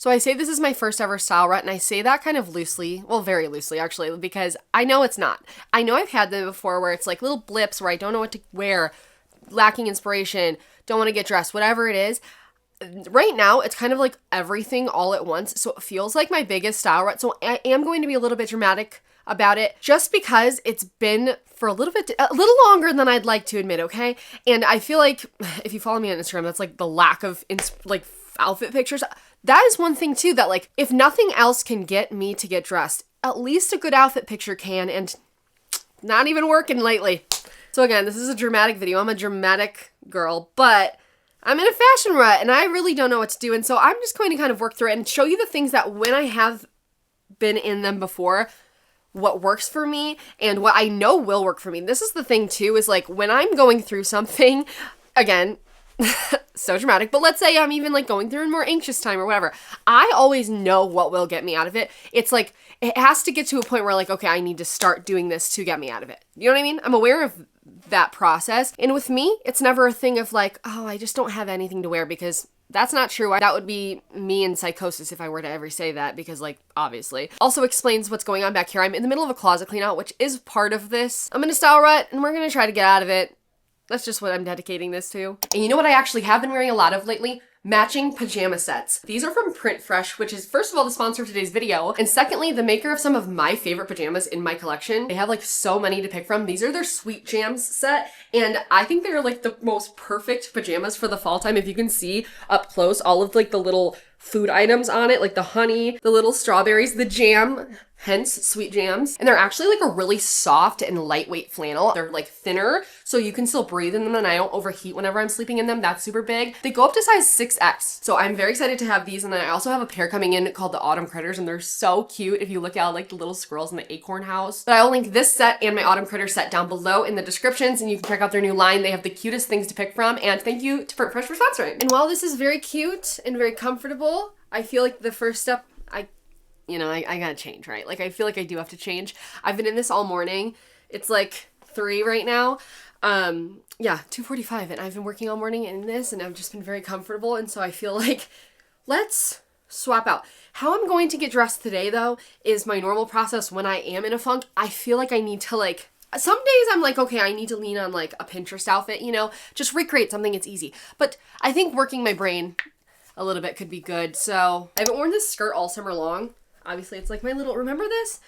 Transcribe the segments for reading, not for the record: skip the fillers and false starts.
So I say this is my first ever style rut, and I say that kind of loosely, well, very loosely actually, because I know it's not. I know I've had them before where it's like little blips where I don't know what to wear, lacking inspiration, don't want to get dressed, whatever it is. Right now, it's kind of like everything all at once, so it feels like my biggest style rut. So I am going to be a little bit dramatic about it just because it's been for a little longer than I'd like to admit, okay? And I feel like if you follow me on Instagram, that's like the lack of outfit pictures. That is one thing too, that like if nothing else can get me to get dressed, at least a good outfit picture can, and not even working lately. So again, this is a dramatic video. I'm a dramatic girl, but I'm in a fashion rut and I really don't know what to do. And so I'm just going to kind of work through it and show you the things that when I have been in them before, what works for me and what I know will work for me. This is the thing too, is like when I'm going through something, again, so dramatic, but let's say I'm even like going through a more anxious time or whatever, I always know what will get me out of it. It's like, it has to get to a point where like, okay, I need to start doing this to get me out of it. You know what I mean? I'm aware of that process. And with me, it's never a thing of like, oh, I just don't have anything to wear, because that's not true. That would be me in psychosis if I were to ever say that, because like, obviously. Also explains what's going on back here. I'm in the middle of a closet clean out, which is part of this. I'm in a style rut and we're gonna try to get out of it. That's just what I'm dedicating this to. And you know what I actually have been wearing a lot of lately? Matching pajama sets. These are from Print Fresh, which is first of all the sponsor of today's video, and secondly the maker of some of my favorite pajamas in my collection. They have like so many to pick from. These are their Sweet Jams set, and I think they're like the most perfect pajamas for the fall time. If you can see up close all of like the little food items on it, like the honey, the little strawberries, the jam, hence Sweet Jams. And they're actually like a really soft and lightweight flannel. They're like thinner, so you can still breathe in them and I don't overheat whenever I'm sleeping in them. That's super big. They go up to size 6X. So I'm very excited to have these. And then I also have a pair coming in called the Autumn Critters, and they're so cute if you look at like the little squirrels in the acorn house. But I'll link this set and my Autumn Critter set down below in the descriptions, and you can check out their new line. They have the cutest things to pick from, and thank you to Print Fresh for sponsoring. And while this is very cute and very comfortable, I feel like the first step, I gotta change, right? Like I feel like I do have to change. I've been in this all morning. It's like 3 right now. Yeah, 2:45, and I've been working all morning in this, and I've just been very comfortable. And so I feel like let's swap out. How I'm going to get dressed today though is my normal process when I am in a funk. I feel like I need to like, some days I'm like, okay, I need to lean on like a Pinterest outfit, you know, just recreate something, it's easy. But I think working my brain a little bit could be good. So I haven't worn this skirt all summer long. Obviously it's like my little, remember this?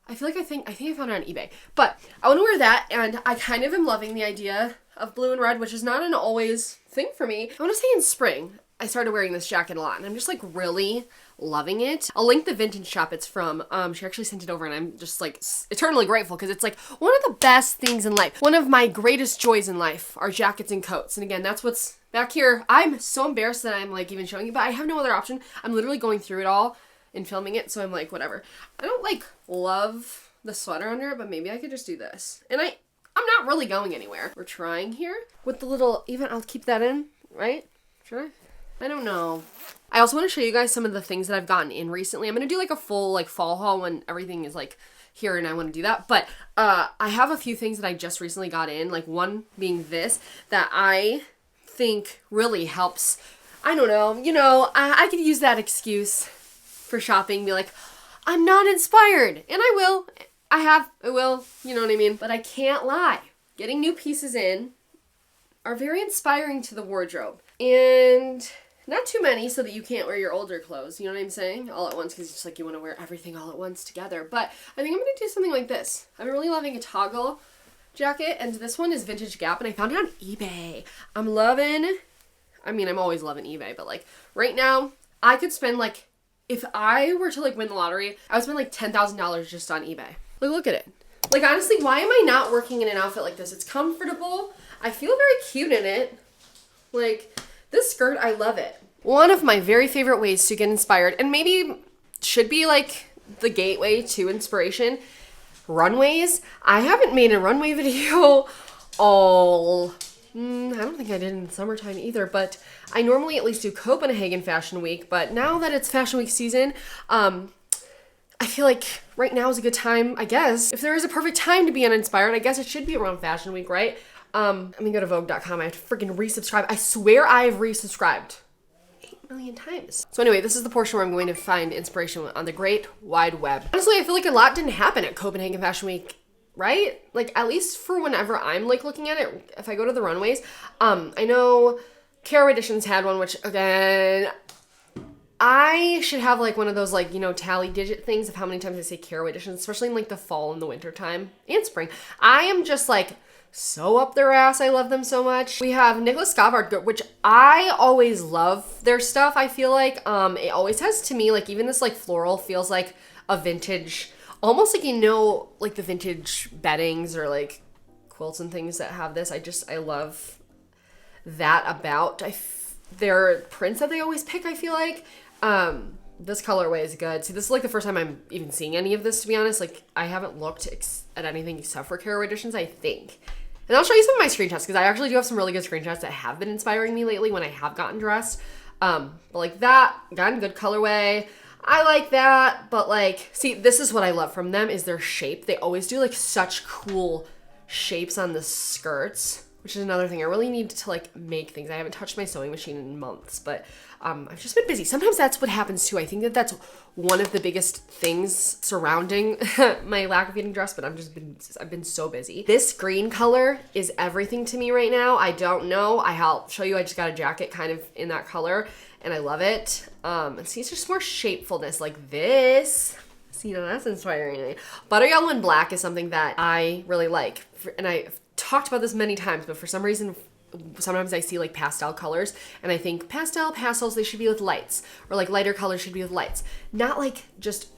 I think I found it on eBay, but I want to wear that, and I kind of am loving the idea of blue and red, which is not an always thing for me. I want to say in spring, I started wearing this jacket a lot, and I'm just like really loving it. I'll link the vintage shop it's from. She actually sent it over, and I'm just like eternally grateful, because it's like one of the best things in life. One of my greatest joys in life are jackets and coats. And again, that's what's back here. I'm so embarrassed that I'm like even showing you, but I have no other option. I'm literally going through it all and filming it, so I'm like, whatever. I don't like love the sweater under it, but maybe I could just do this. And I'm not really going anywhere. We're trying here with the little, even I'll keep that in, right? Should I don't know. I also want to show you guys some of the things that I've gotten in recently. I'm going to do like a full like fall haul when everything is like here, and I want to do that. But I have a few things that I just recently got in, like one being this that I think really helps. I don't know, you know, I could use that excuse for shopping, be like, I'm not inspired, and I will, you know what I mean? But I can't lie. Getting new pieces in are very inspiring to the wardrobe, and not too many so that you can't wear your older clothes, you know what I'm saying? All at once, because it's just like you want to wear everything all at once together. But I think I'm going to do something like this. I'm really loving a toggle jacket, and this one is Vintage Gap, and I found it on eBay. I'm always loving eBay, but like right now, I could spend like, if I were to like win the lottery, I would spend like $10,000 just on eBay. Like, look at it. Like, honestly, why am I not working in an outfit like this? It's comfortable. I feel very cute in it. Like, this skirt, I love it. One of my very favorite ways to get inspired, and maybe should be like the gateway to inspiration, runways. I haven't made a runway video I don't think I did in the summertime either, but I normally at least do Copenhagen Fashion Week, but now that it's Fashion Week season, I feel like right now is a good time, I guess. If there is a perfect time to be uninspired, I guess it should be around Fashion Week, right? I'm gonna go to Vogue.com. I have to freaking resubscribe. I swear I've resubscribed. 8 million times. So anyway, this is the portion where I'm going to find inspiration on the great wide web. Honestly, I feel like a lot didn't happen at Copenhagen Fashion Week, right? Like, at least for whenever I'm like looking at it, if I go to the runways, I know Caro Editions had one, which again, I should have like one of those like, you know, tally digit things of how many times I say Caro Editions, especially in like the fall and the winter time and spring. I am just like so up their ass. I love them so much. We have Nicholas Scavard, which I always love their stuff. I feel like it always has to me, like even this like floral feels like a vintage, almost like, you know, like the vintage beddings or like quilts and things that have this. I love that about their prints that they always pick, I feel like. This colorway is good. See, this is like the first time I'm even seeing any of this, to be honest. Like, I haven't looked at anything except for Caro Editions, I think. And I'll show you some of my screenshots, because I actually do have some really good screenshots that have been inspiring me lately when I have gotten dressed. But like that, gotten good colorway. I like that, but like, see, this is what I love from them is their shape. They always do like such cool shapes on the skirts, which is another thing. I really need to like make things. I haven't touched my sewing machine in months, but I've just been busy. Sometimes that's what happens too. I think that that's one of the biggest things surrounding my lack of getting dressed, but I've been so busy. This green color is everything to me right now. I don't know. I'll show you. I just got a jacket kind of in that color and I love it. And see, it's just more shapefulness like this. See, you know, that's inspiring me. Butter yellow and black is something that I really like. And I've talked about this many times, but for some reason, sometimes I see like pastel colors and I think pastels, they should be with lights, or like lighter colors should be with lights. Not like just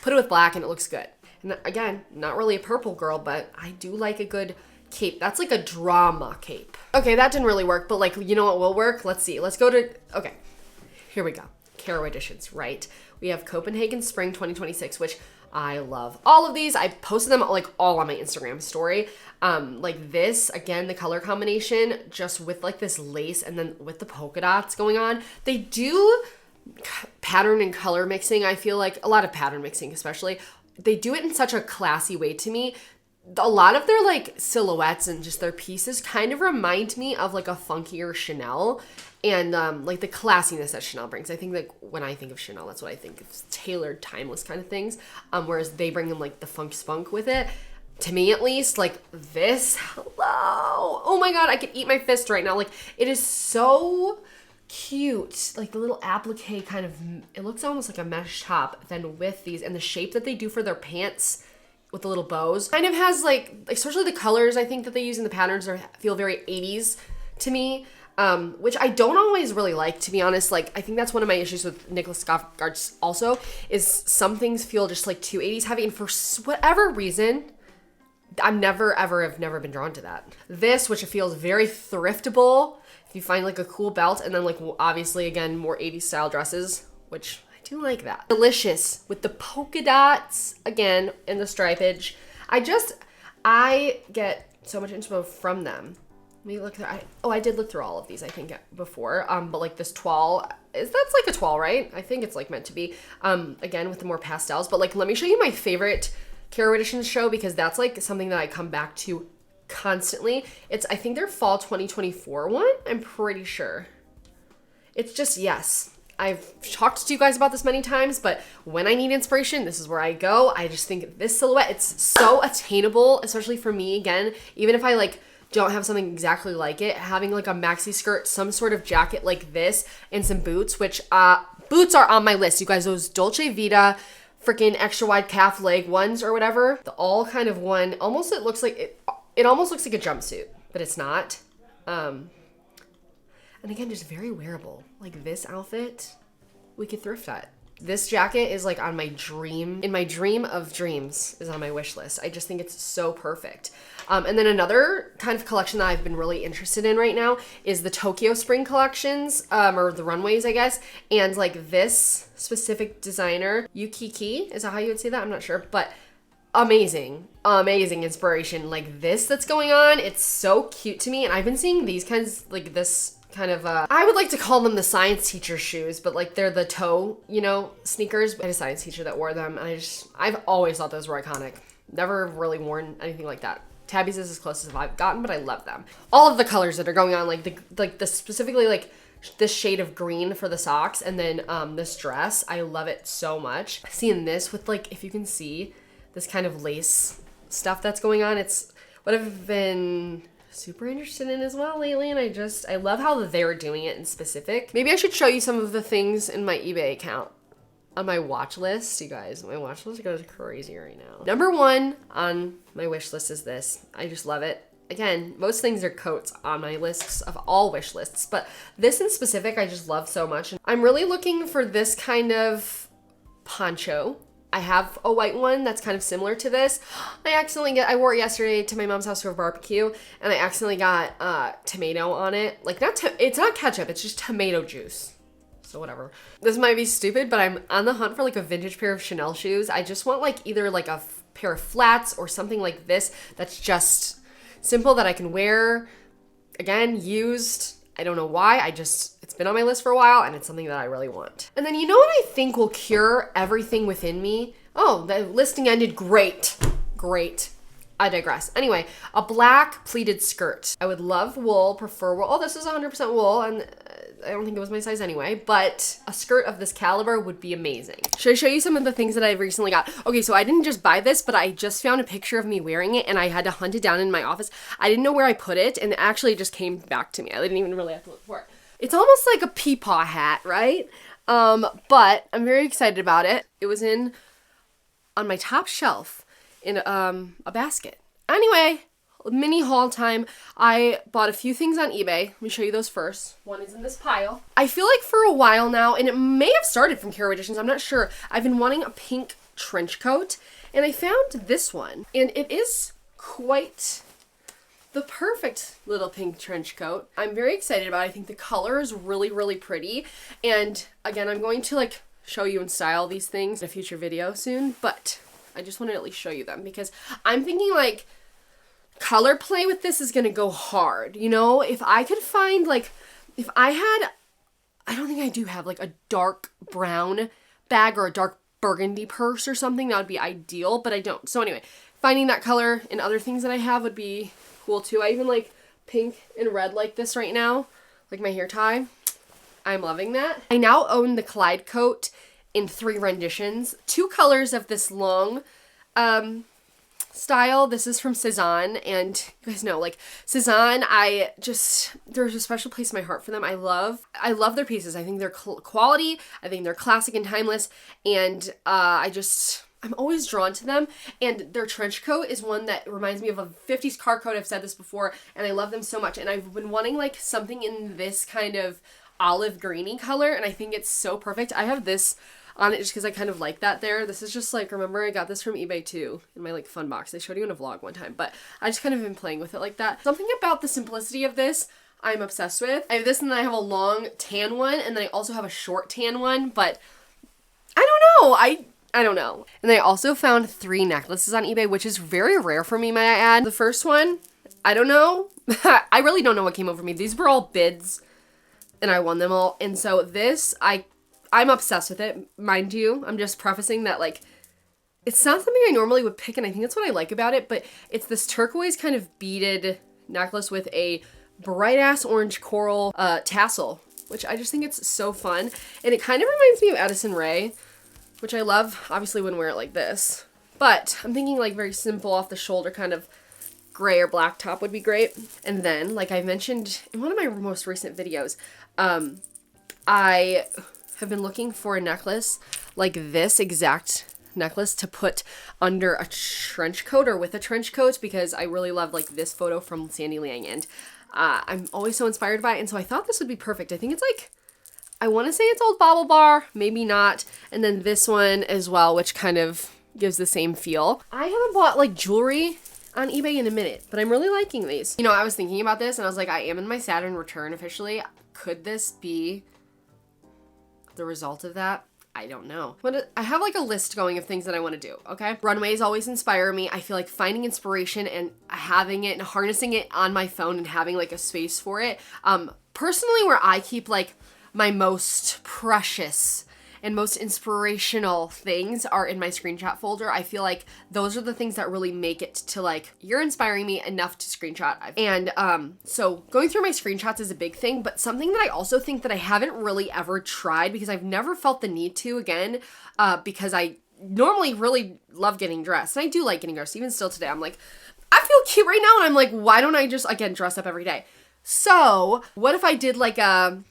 put it with black and it looks good. And again, not really a purple girl, but I do like a good cape. That's like a drama cape. Okay, that didn't really work, but like, you know what will work? Let's see. Let's go to, okay, here we go. Caro Editions, right? We have Copenhagen Spring 2026, which I love all of these. I posted them like all on my Instagram story. Like this, again, the color combination just with like this lace and then with the polka dots going on. They do pattern and color mixing. I feel like a lot of pattern mixing, especially. They do it in such a classy way to me. A lot of their like silhouettes and just their pieces kind of remind me of like a funkier Chanel. And like the classiness that Chanel brings. I think like when I think of Chanel, that's what I think of, tailored, timeless kind of things. Whereas they bring in like the funk spunk with it. To me at least, like this, hello. Oh my God, I could eat my fist right now. Like it is so cute. Like the little applique kind of, it looks almost like a mesh top then with these, and the shape that they do for their pants with the little bows kind of has like, especially the colors I think that they use in the patterns feel very 80s to me. Which I don't always really like, to be honest. Like, I think that's one of my issues with Nicholas Scavard also, is some things feel just like too 80s heavy, and for whatever reason, I've never been drawn to that. This, which feels very thriftable, if you find like a cool belt, and then like obviously again, more 80s style dresses, which I do like that. Delicious with the polka dots, again, and the stripage. I get so much inspo from them. Let me look through, I did look through all of these, I think, before, but like this toile, that's like a toile, right? I think it's like meant to be, again, with the more pastels, but like, let me show you my favorite Caro Editions show, because that's like something that I come back to constantly. I think their fall 2024 one, I'm pretty sure. It's just, yes. I've talked to you guys about this many times, but when I need inspiration, this is where I go. I just think this silhouette, it's so attainable, especially for me, again, even if I like, don't have something exactly like it, having like a maxi skirt, some sort of jacket like this, and some boots, which boots are on my list. You guys, those Dolce Vita freaking extra wide calf leg ones or whatever, the all kind of one, almost it looks like it almost looks like a jumpsuit, but it's not. And again, just very wearable. Like this outfit, we could thrift at. This jacket is like in my dream of dreams is on my wish list. I just think it's so perfect. And then another kind of collection that I've been really interested in right now is the Tokyo Spring collections, or the runways, I guess. And like this specific designer, Yukiki, is that how you would say that? I'm not sure, but amazing inspiration. Like this that's going on, it's so cute to me. And I've been seeing these kinds, like this kind of, I would like to call them the science teacher shoes, but like they're the toe, you know, sneakers. I had a science teacher that wore them, and I've always thought those were iconic. Never really worn anything like that. Tabby's is as close as I've gotten, but I love them. All of the colors that are going on, like the specifically like this shade of green for the socks, and then this dress. I love it so much. Seeing this with like, if you can see this kind of lace stuff that's going on, it's what I've been super interested in as well lately, and I love how they're doing it in specific. Maybe I should show you some of the things in my eBay account. On my watch list, you guys, my watch list goes crazy right now. Number one on my wish list is this. I just love it. Again, most things are coats on my lists of all wish lists, but this in specific I just love so much. I'm really looking for this kind of poncho. I have a white one that's kind of similar to this. I wore it yesterday to my mom's house for a barbecue, and I accidentally got tomato on it. Like, it's not ketchup, it's just tomato juice. So whatever. This might be stupid, but I'm on the hunt for like a vintage pair of Chanel shoes. I just want like either like a pair of flats or something like this that's just simple that I can wear. Again, used. I don't know why. It's been on my list for a while, and it's something that I really want. And then you know what I think will cure everything within me? Oh, the listing ended. Great. I digress. Anyway, a black pleated skirt. I would love wool, prefer wool. Oh, this is 100% wool, and I don't think it was my size anyway, but a skirt of this caliber would be amazing. Should I show you some of the things that I've recently got? Okay, so I didn't just buy this, but I just found a picture of me wearing it, and I had to hunt it down in my office. I didn't know where I put it, and actually it just came back to me. I didn't even really have to look for it. It's almost like a peepaw hat, right? But I'm very excited about it. It was on my top shelf in a basket. Anyway, mini haul time. I bought a few things on eBay. Let me show you those first. One is in this pile. I feel like for a while now, and it may have started from Carol Editions, I'm not sure, I've been wanting a pink trench coat, and I found this one, and it is quite the perfect little pink trench coat. I'm very excited about it. I think the color is really, really pretty, and again, I'm going to like show you and style these things in a future video soon, but I just want to at least show you them because I'm thinking like color play with this is gonna go hard. You know, if I could find like, if I don't think I do have like a dark brown bag or a dark burgundy purse or something, that would be ideal, but I don't. So anyway, finding that color in other things that I have would be cool too. I even like pink and red like this right now, like my hair tie. I'm loving that. I now own the Clyde coat in 3 renditions, 2 colors of this long style. This is from Saison, and you guys know, like, Saison, there's a special place in my heart for them. I love their pieces. I think they're quality. I think they're classic and timeless, and I'm always drawn to them, and their trench coat is one that reminds me of a 50s car coat. I've said this before, and I love them so much, and I've been wanting, like, something in this kind of olive greeny color, and I think it's so perfect. I have this on it just because I kind of like that there. This is just like, remember I got this from eBay too in my like fun box. They showed you in a vlog one time, but I just kind of been playing with it like that. Something about the simplicity of this I'm obsessed with. I have this, and then I have a long tan one, and then I also have a short tan one, but I don't know. I don't know. And I also found 3 necklaces on eBay, which is very rare for me, may I add. The first one, I don't know. I really don't know what came over me. These were all bids, and I won them all. And so this, I'm obsessed with it, mind you. I'm just prefacing that, like, it's not something I normally would pick, and I think that's what I like about it, but it's this turquoise kind of beaded necklace with a bright-ass orange coral tassel, which I just think it's so fun. And it kind of reminds me of Addison Rae, which I love. Obviously wouldn't wear it like this, but I'm thinking like very simple off the shoulder kind of gray or black top would be great. And then, like I mentioned in one of my most recent videos, I have been looking for a necklace like this exact necklace to put under a trench coat or with a trench coat, because I really love like this photo from Sandy Liang, and I'm always so inspired by it, and so I thought this would be perfect. I think it's like, I want to say it's Old Bauble Bar, maybe not, and then this one as well, which kind of gives the same feel. I haven't bought like jewelry on eBay in a minute, but I'm really liking these. You know, I was thinking about this, and I was like, I am in my Saturn return officially. Could this be the result of that? I don't know. But I have like a list going of things that I want to do, okay? Runways always inspire me. I feel like finding inspiration and having it and harnessing it on my phone and having like a space for it. Personally, where I keep like my most precious and most inspirational things are in my screenshot folder. I feel like those are the things that really make it to like, you're inspiring me enough to screenshot. And so going through my screenshots is a big thing, but something that I also think that I haven't really ever tried because I've never felt the need to, again, because I normally really love getting dressed. And I do like getting dressed. Even still today, I'm like, I feel cute right now. And I'm like, why don't I just, again, dress up every day? So what if I did like a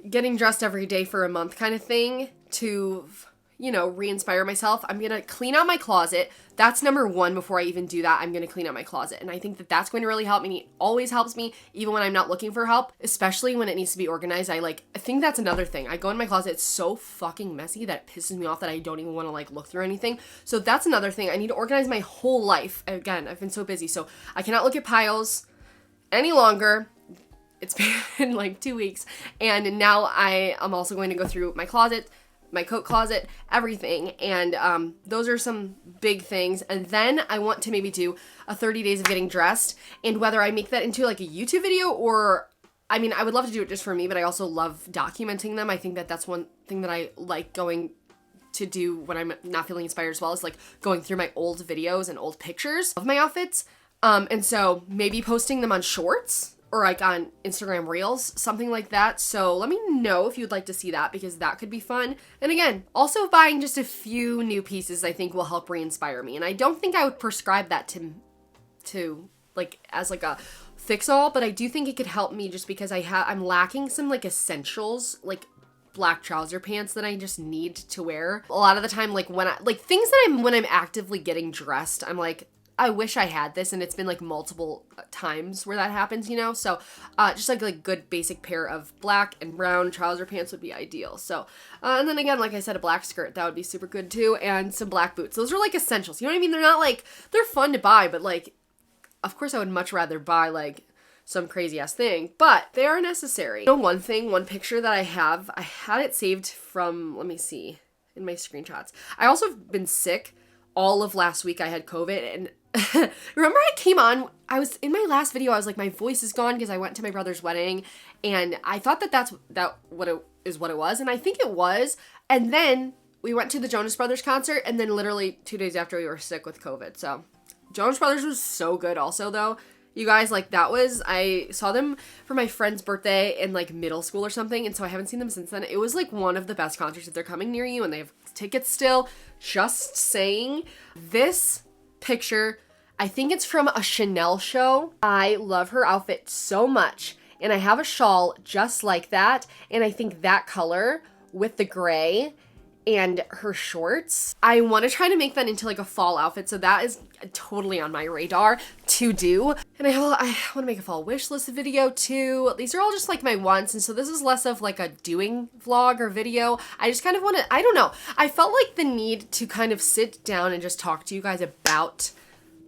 getting dressed every day for a month kind of thing to, you know, re-inspire myself? I'm going to clean out my closet. That's number one. Before I even do that, I'm going to clean out my closet. And I think that that's going to really help me. It always helps me, even when I'm not looking for help, especially when it needs to be organized. I think that's another thing. I go in my closet, it's so fucking messy that it pisses me off that I don't even want to like look through anything. So that's another thing. I need to organize my whole life. Again, I've been so busy, so I cannot look at piles any longer. It's been like 2 weeks, and now I am also going to go through my closet, my coat closet, everything, and those are some big things. And then I want to maybe do a 30 days of getting dressed, and whether I make that into like a YouTube video or, I mean, I would love to do it just for me, but I also love documenting them. I think that that's one thing that I like going to do when I'm not feeling inspired as well, is like going through my old videos and old pictures of my outfits, and so maybe posting them on shorts or like on Instagram Reels, something like that. So let me know if you'd like to see that, because that could be fun. And again, also buying just a few new pieces I think will help re-inspire me. And I don't think I would prescribe that to like as like a fix-all, but I do think it could help me just because I'm lacking some like essentials, like black trouser pants that I just need to wear. A lot of the time, like when things that when I'm actively getting dressed, I'm like, I wish I had this, and it's been like multiple times where that happens, you know? So just like a good basic pair of black and brown trouser pants would be ideal. So, and then again, like I said, a black skirt, that would be super good too, and some black boots. Those are like essentials, you know what I mean? They're not like, they're fun to buy, but like, of course I would much rather buy like some crazy ass thing, but they are necessary. You know, one picture that I had it saved from, let me see, in my screenshots. I also have been sick all of last week. I had COVID, and remember I came on, I was in my last video, I was like, my voice is gone because I went to my brother's wedding, and I thought that what it was, and I think it was. And then we went to the Jonas Brothers concert, and then literally 2 days after we were sick with COVID. So Jonas Brothers was so good also though. You guys, like I saw them for my friend's birthday in like middle school or something, and so I haven't seen them since then. It was like one of the best concerts. If they're coming near you and they have tickets still, just saying. This picture, I think it's from a Chanel show. I love her outfit so much, and I have a shawl just like that, and I think that color with the gray and her shorts, I want to try to make that into like a fall outfit, so that is totally on my radar to do. And I want to make a fall wish list video too. These are all just like my wants, and so this is less of like a doing vlog or video. I just kind of want to, I don't know, I felt like the need to kind of sit down and just talk to you guys about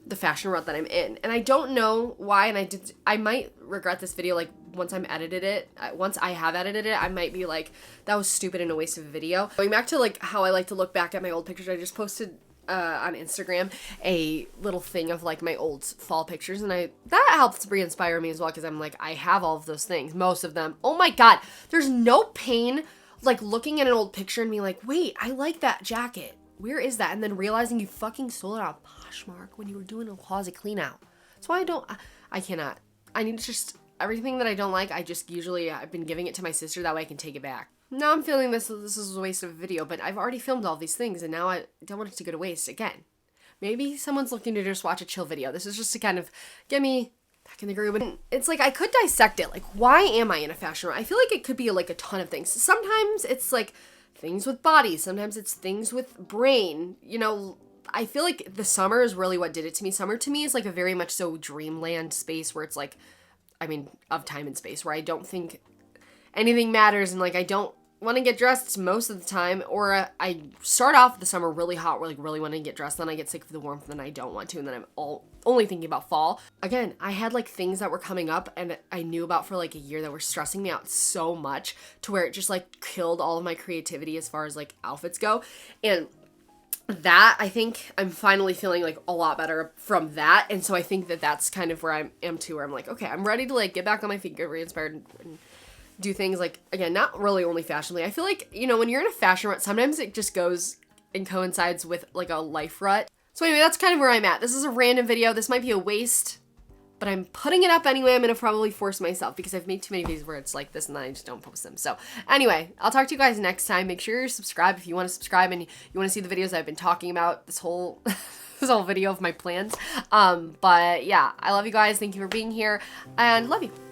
the fashion world that I'm in. And I don't know why, and I might regret this video like once I have edited it, I might be like, that was stupid and a waste of a video. Going back to like how I like to look back at my old pictures, I just posted on Instagram a little thing of like my old fall pictures, and that helps re-inspire me as well, because I'm like, I have all of those things, most of them. Oh my god, there's no pain like looking at an old picture and being like, wait, I like that jacket, where is that? And then realizing you fucking stole it out of Poshmark when you were doing a closet clean out. That's why I cannot. I need to just, everything that I don't like, I've been giving it to my sister, that way I can take it back. Now I'm feeling this is a waste of a video, but I've already filmed all these things, and now I don't want it to go to waste again. Maybe someone's looking to just watch a chill video. This is just to kind of get me back in the groove. And it's like, I could dissect it. Like, why am I in a fashion world? I feel like it could be like a ton of things. Sometimes it's like things with body. Sometimes it's things with brain. You know, I feel like the summer is really what did it to me. Summer to me is like a very much so dreamland space where it's like, I mean, of time and space, where I don't think anything matters, and like I don't want to get dressed most of the time, or I start off the summer really hot, where like really want to get dressed, then I get sick of the warmth, and then I don't want to, and then I'm only thinking about fall. Again, I had like things that were coming up and I knew about for like a year that were stressing me out so much to where it just like killed all of my creativity as far as like outfits go. And that, I think I'm finally feeling like a lot better from that. And so I think that that's kind of where I am too, where I'm like, okay, I'm ready to like get back on my feet, get re-inspired, and do things like, again, not really only fashionably. I feel like, you know, when you're in a fashion rut, sometimes it just goes and coincides with like a life rut. So anyway, that's kind of where I'm at. This is a random video. This might be a waste, but I'm putting it up anyway. I'm gonna probably force myself because I've made too many videos where it's like this and then I just don't post them. So anyway, I'll talk to you guys next time. Make sure you're subscribed if you want to subscribe and you want to see the videos I've been talking about this whole this whole video of my plans. But yeah, I love you guys. Thank you for being here and love you.